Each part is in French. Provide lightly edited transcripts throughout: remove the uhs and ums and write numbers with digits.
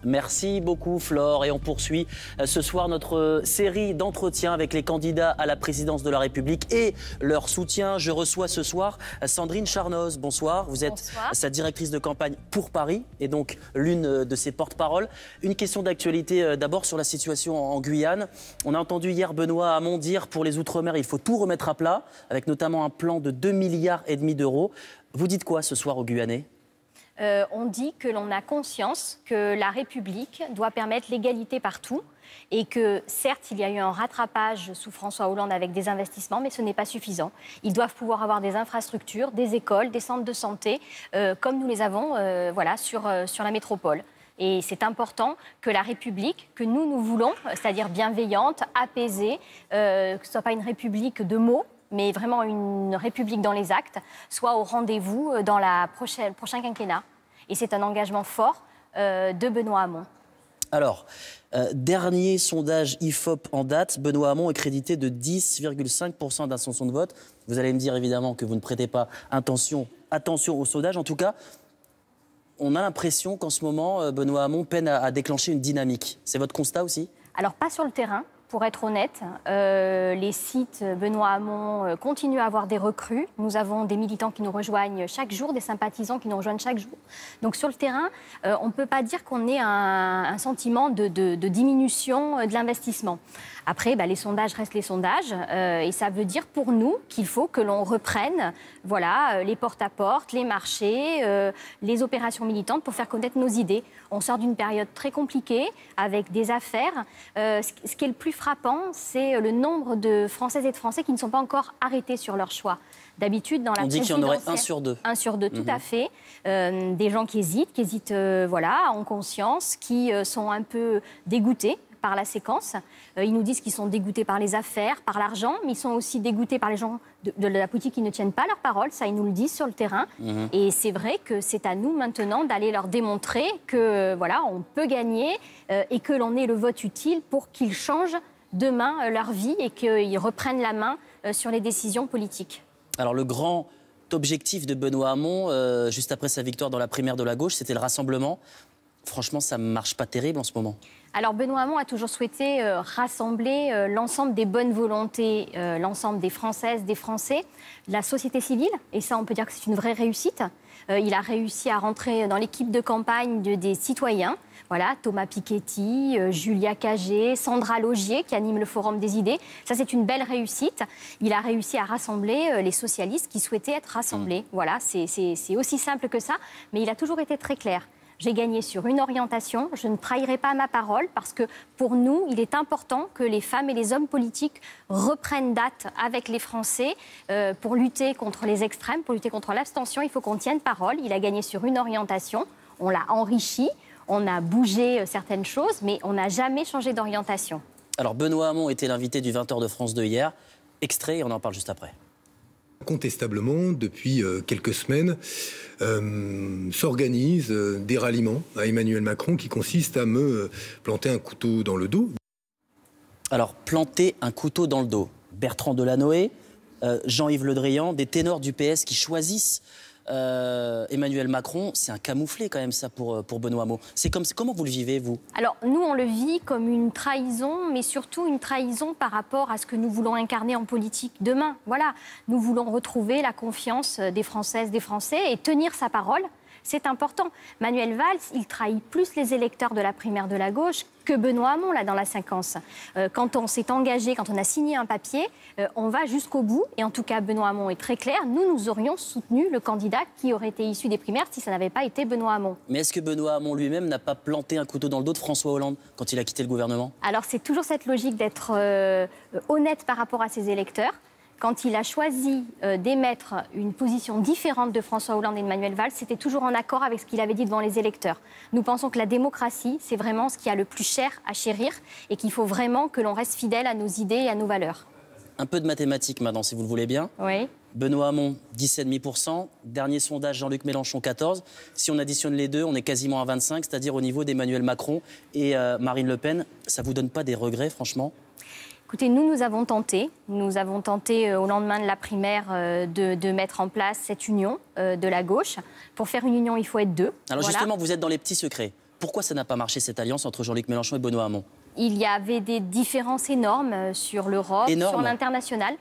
Merci beaucoup Flore et on poursuit ce soir notre série d'entretiens avec les candidats à la présidence de la République et leur soutien. Je reçois ce soir Sandrine Charnoz. Bonsoir, vous êtes sa directrice de campagne pour Paris et donc l'une de ses porte-paroles. Une question d'actualité d'abord sur la situation en Guyane. On a entendu hier Benoît Hamon dire pour les Outre-mer il faut tout remettre à plat avec notamment un plan de 2,5 milliards d'euros. Vous dites quoi ce soir aux Guyanais ? On dit que l'on a conscience que la République doit permettre l'égalité partout et que certes il y a eu un rattrapage sous François Hollande avec des investissements mais ce n'est pas suffisant. Ils doivent pouvoir avoir des infrastructures, des écoles, des centres de santé comme nous les avons sur la métropole. Et c'est important que la République, que nous voulons, c'est-à-dire bienveillante, apaisée, que ce ne soit pas une République de mots, mais vraiment une République dans les actes, soit au rendez-vous dans le prochain quinquennat. Et c'est un engagement fort de Benoît Hamon. Alors, dernier sondage IFOP en date, Benoît Hamon est crédité de 10,5% d'intention de vote. Vous allez me dire évidemment que vous ne prêtez pas attention au sondage. En tout cas, on a l'impression qu'en ce moment, Benoît Hamon peine à déclencher une dynamique. C'est votre constat aussi ? Alors, pas sur le terrain. Pour être honnête, les sites Benoît Hamon continuent à avoir des recrues. Nous avons des militants qui nous rejoignent chaque jour, des sympathisants qui nous rejoignent chaque jour. Donc sur le terrain, on ne peut pas dire qu'on ait un sentiment de diminution de l'investissement. Après, les sondages restent les sondages et ça veut dire pour nous qu'il faut que l'on reprenne les porte-à-porte, les marchés, les opérations militantes pour faire connaître nos idées. On sort d'une période très compliquée avec des affaires. Ce qui est le plus frappant, c'est le nombre de Françaises et de Français qui ne sont pas encore arrêtés sur leur choix. D'habitude, dans la présidentielle... On dit qu'il y en aurait 1 sur 2. 1 sur 2, tout à fait. Des gens qui hésitent en conscience, qui sont un peu dégoûtés par la séquence. Ils nous disent qu'ils sont dégoûtés par les affaires, par l'argent, mais ils sont aussi dégoûtés par les gens de la politique qui ne tiennent pas leurs paroles. Ça, ils nous le disent sur le terrain. Et c'est vrai que c'est à nous maintenant d'aller leur démontrer que on peut gagner et que l'on ait le vote utile pour qu'ils changent demain leur vie et qu'ils reprennent la main sur les décisions politiques. Alors le grand objectif de Benoît Hamon, juste après sa victoire dans la primaire de la gauche, c'était le rassemblement. Franchement, ça ne marche pas terrible en ce moment. Alors Benoît Hamon a toujours souhaité rassembler l'ensemble des bonnes volontés, l'ensemble des Françaises, des Français, la société civile. Et ça, on peut dire que c'est une vraie réussite. Il a réussi à rentrer dans l'équipe de campagne des citoyens. Voilà, Thomas Piketty, Julia Cagé, Sandra Laugier qui anime le Forum des idées. Ça, c'est une belle réussite. Il a réussi à rassembler les socialistes qui souhaitaient être rassemblés. Voilà, c'est aussi simple que ça. Mais il a toujours été très clair. J'ai gagné sur une orientation, je ne trahirai pas ma parole parce que pour nous, il est important que les femmes et les hommes politiques reprennent date avec les Français pour lutter contre les extrêmes, pour lutter contre l'abstention. Il faut qu'on tienne parole. Il a gagné sur une orientation, on l'a enrichi, on a bougé certaines choses, mais on n'a jamais changé d'orientation. Alors Benoît Hamon était l'invité du 20h de France 2 hier. Extrait, et on en parle juste après. Incontestablement, depuis quelques semaines, s'organisent des ralliements à Emmanuel Macron qui consistent à me planter un couteau dans le dos. Alors, planter un couteau dans le dos. Bertrand Delanoë, Jean-Yves Le Drian, des ténors du PS qui choisissent Emmanuel Macron, c'est un camouflet quand même ça pour Benoît Hamon. Comment vous le vivez, vous ? Alors nous, on le vit comme une trahison, mais surtout une trahison par rapport à ce que nous voulons incarner en politique demain. Voilà, nous voulons retrouver la confiance des Françaises, des Français et tenir sa parole. C'est important. Manuel Valls, il trahit plus les électeurs de la primaire de la gauche que Benoît Hamon, là, dans la séquence. Quand on s'est engagé, quand on a signé un papier, on va jusqu'au bout. Et en tout cas, Benoît Hamon est très clair. Nous aurions soutenu le candidat qui aurait été issu des primaires si ça n'avait pas été Benoît Hamon. Mais est-ce que Benoît Hamon lui-même n'a pas planté un couteau dans le dos de François Hollande quand il a quitté le gouvernement ? Alors, c'est toujours cette logique d'être honnête par rapport à ses électeurs. Quand il a choisi d'émettre une position différente de François Hollande et de Manuel Valls, c'était toujours en accord avec ce qu'il avait dit devant les électeurs. Nous pensons que la démocratie, c'est vraiment ce qui a le plus cher à chérir et qu'il faut vraiment que l'on reste fidèle à nos idées et à nos valeurs. Un peu de mathématiques maintenant, si vous le voulez bien. Oui. Benoît Hamon, 10,5%. Dernier sondage, Jean-Luc Mélenchon, 14%. Si on additionne les deux, on est quasiment à 25%, c'est-à-dire au niveau d'Emmanuel Macron et Marine Le Pen. Ça ne vous donne pas des regrets, franchement ? Écoutez, nous avons tenté au lendemain de la primaire de mettre en place cette union de la gauche. Pour faire une union, il faut être deux. Alors voilà. Justement, vous êtes dans les petits secrets. Pourquoi ça n'a pas marché, cette alliance entre Jean-Luc Mélenchon et Benoît Hamon? Il y avait des différences énormes sur l'Europe, sur l'international.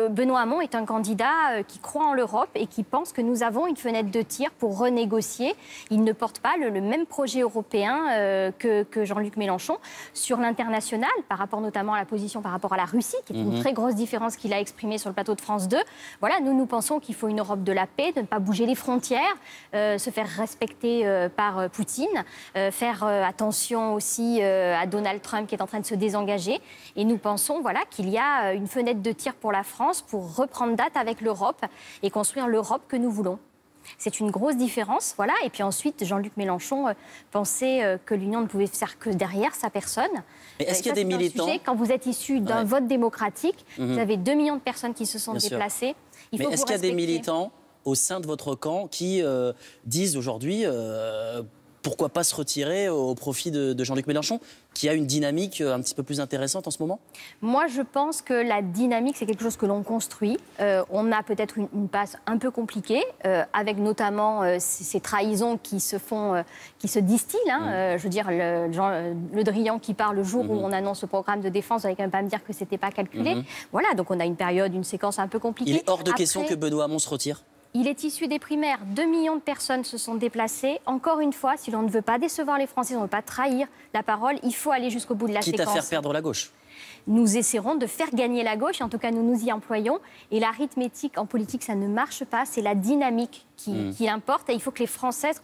Benoît Hamon est un candidat qui croit en l'Europe et qui pense que nous avons une fenêtre de tir pour renégocier. Il ne porte pas le même projet européen que Jean-Luc Mélenchon sur l'international, par rapport notamment à la position par rapport à la Russie, qui est une très grosse différence qu'il a exprimée sur le plateau de France 2. Voilà, nous pensons qu'il faut une Europe de la paix, de ne pas bouger les frontières, se faire respecter par Poutine, faire attention aussi à Donald Trump qui est en train de se désengager. Et nous pensons qu'il y a une fenêtre de tir pour la France pour reprendre date avec l'Europe et construire l'Europe que nous voulons. C'est une grosse différence, voilà. Et puis ensuite, Jean-Luc Mélenchon pensait que l'Union ne pouvait faire que derrière sa personne. Mais est-ce qu'il y a des militants Quand vous êtes issu d'un vote démocratique, vous avez 2 millions de personnes qui se sont déplacées. Mais est-ce qu'il y a des militants au sein de votre camp qui disent aujourd'hui pourquoi pas se retirer au profit de Jean-Luc Mélenchon, qui a une dynamique un petit peu plus intéressante en ce moment? Moi, je pense que la dynamique, c'est quelque chose que l'on construit. On a peut-être une passe un peu compliquée, avec notamment ces trahisons qui se distillent. Je veux dire, Le Drian qui part le jour où on annonce le programme de défense, vous n'allez quand même pas me dire que c'était pas calculé. Voilà, donc on a une séquence un peu compliquée. Il est hors de question que Benoît Hamon se retire? Il est issu des primaires. 2 millions de personnes se sont déplacées. Encore une fois, si l'on ne veut pas décevoir les Français, on ne veut pas trahir la parole, il faut aller jusqu'au bout de la séquence. Quitte à faire perdre la gauche. Nous essaierons de faire gagner la gauche, en tout cas nous nous y employons. Et l'arithmétique en politique, ça ne marche pas, c'est la dynamique qui importe. Et il faut que les Français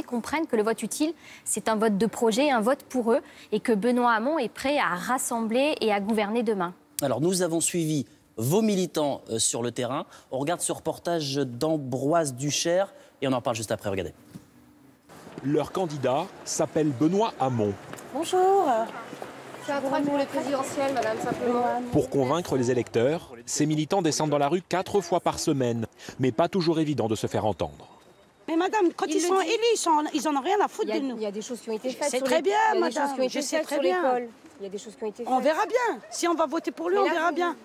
comprennent que le vote utile, c'est un vote de projet, un vote pour eux, et que Benoît Hamon est prêt à rassembler et à gouverner demain. Alors nous avons suivi vos militants sur le terrain. On regarde ce reportage d'Ambroise Ducher et on en parle juste après, regardez. Leur candidat s'appelle Benoît Hamon. Bonjour. C'est un train pour les présidentielles, madame, simplement. Pour convaincre les électeurs, ces militants descendent dans la rue 4 fois par semaine. Mais pas toujours évident de se faire entendre. Mais madame, quand ils sont élus, ils en ont rien à foutre de nous. Il y a des choses qui ont été faites. C'est très bien, madame. Je sais très bien. Il y a des choses qui ont été faites. On verra bien. Si on va voter pour lui, on verra bien.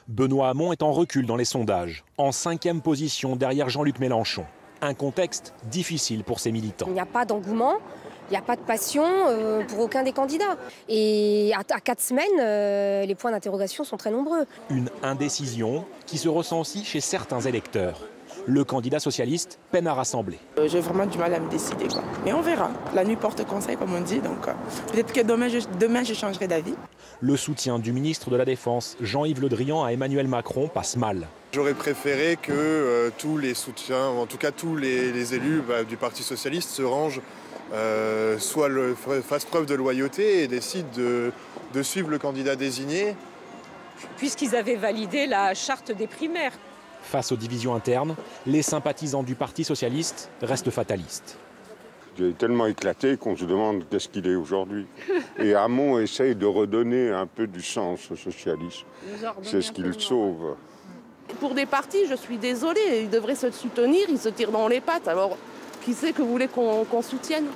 Benoît Hamon est en recul dans les sondages, en 5e position derrière Jean-Luc Mélenchon. Un contexte difficile pour ses militants. Il n'y a pas d'engouement, il n'y a pas de passion pour aucun des candidats. Et à 4 semaines, les points d'interrogation sont très nombreux. Une indécision qui se ressent aussi chez certains électeurs. Le candidat socialiste peine à rassembler. J'ai vraiment du mal à me décider, quoi. Mais on verra. La nuit porte conseil, comme on dit. Donc peut-être que demain, je changerai d'avis. Le soutien du ministre de la Défense, Jean-Yves Le Drian, à Emmanuel Macron passe mal. J'aurais préféré que tous les soutiens, en tout cas tous les élus du Parti socialiste se rangent, fassent preuve de loyauté et décident de suivre le candidat désigné. Puisqu'ils avaient validé la charte des primaires. Face aux divisions internes, les sympathisants du Parti socialiste restent fatalistes. Il est tellement éclaté qu'on se demande qu'est-ce qu'il est aujourd'hui. Et Hamon essaye de redonner un peu du sens au socialisme. C'est ce qu'il sauve. Pour des partis, je suis désolée, ils devraient se soutenir, ils se tirent dans les pattes. Alors, qui c'est que vous voulez qu'on soutienne?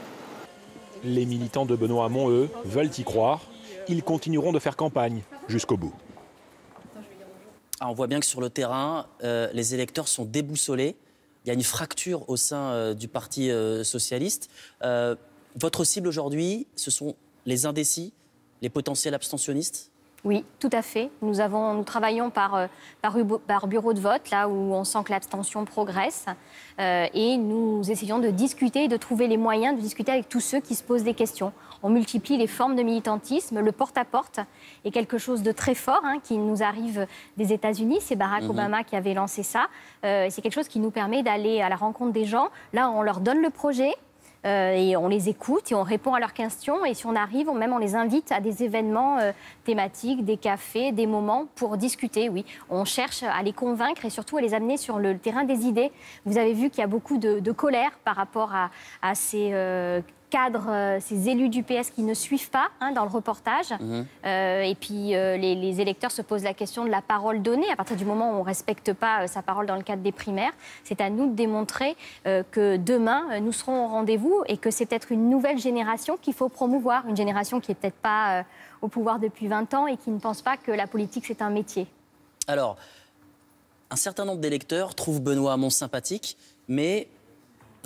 Les militants de Benoît Hamon, eux, veulent y croire. Ils continueront de faire campagne jusqu'au bout. On voit bien que sur le terrain, les électeurs sont déboussolés. Il y a une fracture au sein du Parti socialiste. Votre cible aujourd'hui, ce sont les indécis, les potentiels abstentionnistes? Oui, tout à fait. Nous travaillons par bureau de vote, là où on sent que l'abstention progresse. Et nous essayons de discuter et de trouver les moyens de discuter avec tous ceux qui se posent des questions. On multiplie les formes de militantisme. Le porte-à-porte est quelque chose de très fort qui nous arrive des États-Unis. C'est Barack Obama qui avait lancé ça. C'est quelque chose qui nous permet d'aller à la rencontre des gens. Là, on leur donne le projet. Et on les écoute et on répond à leurs questions. Et si on arrive, on les invite à des événements thématiques, des cafés, des moments pour discuter. Oui, on cherche à les convaincre et surtout à les amener sur le terrain des idées. Vous avez vu qu'il y a beaucoup de colère par rapport à ces cadres, ces élus du PS qui ne suivent pas dans le reportage. Et puis les électeurs se posent la question de la parole donnée. À partir du moment où on ne respecte pas sa parole dans le cadre des primaires, c'est à nous de démontrer que demain, nous serons au rendez-vous et que c'est peut-être une nouvelle génération qu'il faut promouvoir. Une génération qui n'est peut-être pas au pouvoir depuis 20 ans et qui ne pense pas que la politique, c'est un métier. Alors, un certain nombre d'électeurs trouvent Benoît Hamon sympathique, mais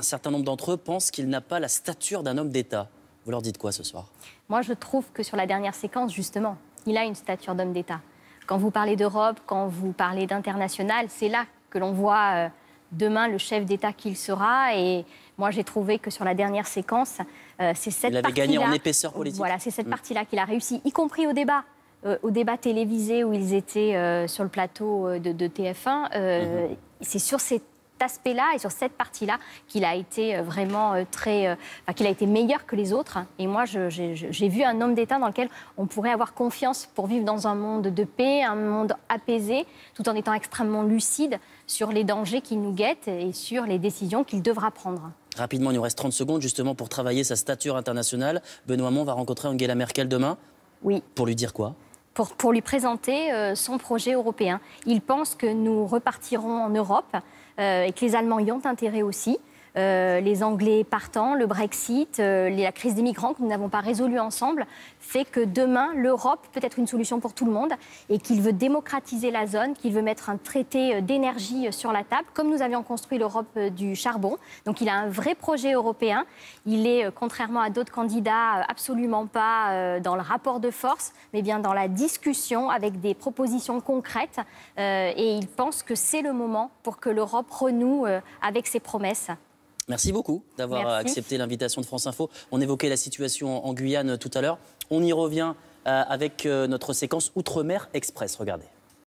un certain nombre d'entre eux pensent qu'il n'a pas la stature d'un homme d'État. Vous leur dites quoi ce soir? Moi, je trouve que sur la dernière séquence, justement, il a une stature d'homme d'État. Quand vous parlez d'Europe, quand vous parlez d'international, c'est là que l'on voit demain le chef d'État qu'il sera. Et moi, j'ai trouvé que sur la dernière séquence, c'est cette partie-là... Il avait gagné en épaisseur politique. Voilà, c'est cette partie-là qu'il a réussi, y compris au débat télévisé où ils étaient sur le plateau de TF1. C'est sur cet aspect-là et sur cette partie-là qu'il a été vraiment qu'il a été meilleur que les autres. Et moi, j'ai vu un homme d'État dans lequel on pourrait avoir confiance pour vivre dans un monde de paix, un monde apaisé, tout en étant extrêmement lucide sur les dangers qui nous guettent et sur les décisions qu'il devra prendre. Rapidement, il nous reste 30 secondes justement pour travailler sa stature internationale. Benoît Hamon va rencontrer Angela Merkel demain. Oui. Pour lui dire quoi? Pour lui présenter son projet européen. Il pense que nous repartirons en Europe et que les Allemands y ont intérêt aussi. Les Anglais partant, le Brexit, la crise des migrants que nous n'avons pas résolue ensemble, fait que demain, l'Europe peut être une solution pour tout le monde et qu'il veut démocratiser la zone, qu'il veut mettre un traité d'énergie sur la table, comme nous avions construit l'Europe du charbon. Donc il a un vrai projet européen. Il est, contrairement à d'autres candidats, absolument pas dans le rapport de force, mais bien dans la discussion avec des propositions concrètes. Et il pense que c'est le moment pour que l'Europe renoue avec ses promesses. Merci beaucoup d'avoir accepté l'invitation de France Info. On évoquait la situation en Guyane tout à l'heure. On y revient avec notre séquence Outre-mer Express. Regardez.